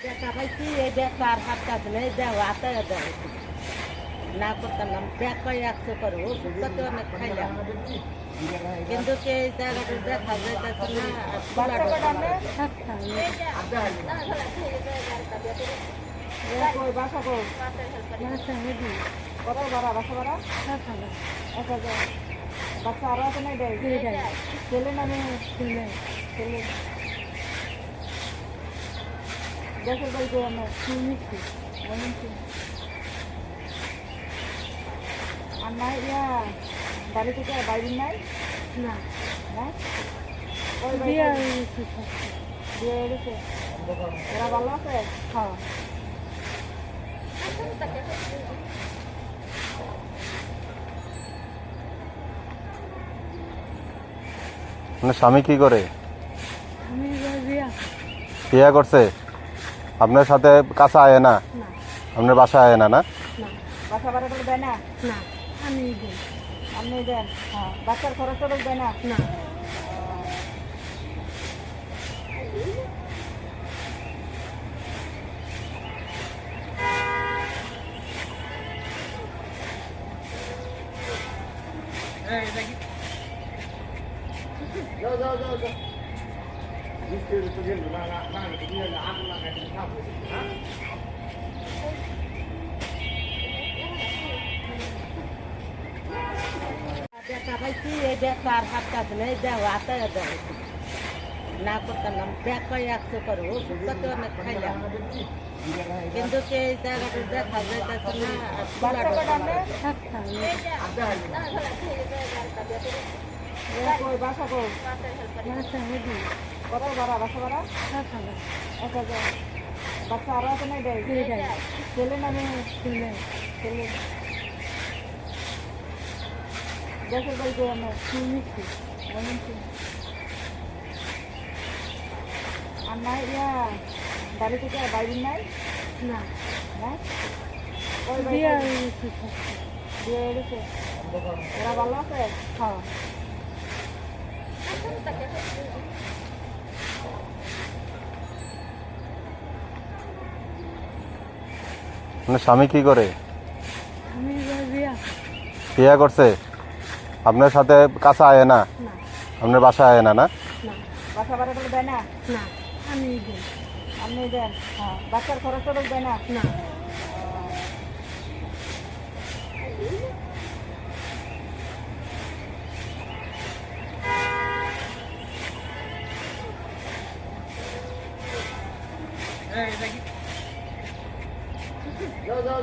দেখা পাইছি এই দেখা আর হাত কাজ নেই দেওয়া হাতে দেওয়া না করতাম না দেখ কয় 100 করে ওষুধ কত অনেক খাইলাম কিন্তু কে এই জায়গাটা দেখা যাইতেছে না কত ভাড়া বাসা ভাড়া 1000 বাচ্চা আরো আছে না ছেলে না মেয়ে ছেলে দেশের বাড়িতে আমার আর নাই ইয়া বাড়ি থেকে বাইরে নাই না না ওই বিয়ে হয়ে গেছে ওরা ভালো আছে হ্যাঁ মানে স্বামী কি করে? আমি বিয়া করছে? আপনার সাথে কাছে আয় না? আপনার বাসায় আয় না? না বাসা ভাড়া করে দেয় না না আমি দিই আপনি দেন হ্যাঁ বাচ্চার খরচ টরচ দেয় না না দেখা পাইছি এই দেখা আর হাত কাজ নেই দেওয়া হাতে দেওয়া না করতাম না দেখ কয় 100 করে ওষুধ কত অনেক খাইলাম কিন্তু কে এই জায়গাটা দেখা যাইতেছে না বাচ্চা কটা আপনি কই বাসা কই কত ভাড়া বাসা ভাড়া 1000 বাচ্চা আরো আছে না ছেলে না মেয়ে ছেলে দেশের বাড়িতে আমার আর নাই ইয়া বাড়ি থেকে বাইরে নাই না না ওই বিয়ে হয়ে গেছে ওরা ভালো আছে হ্যাঁ মানে স্বামী কি করে? আমি বিয়া করছে? আপনার সাথে কাছে আয় না? আপনার বাসায় আয় না? না বাসা ভাড়া করে দেয় না না আমি দিই আপনি দেন হ্যাঁ বাচ্চার খরচ টরচ দেয় না না যাও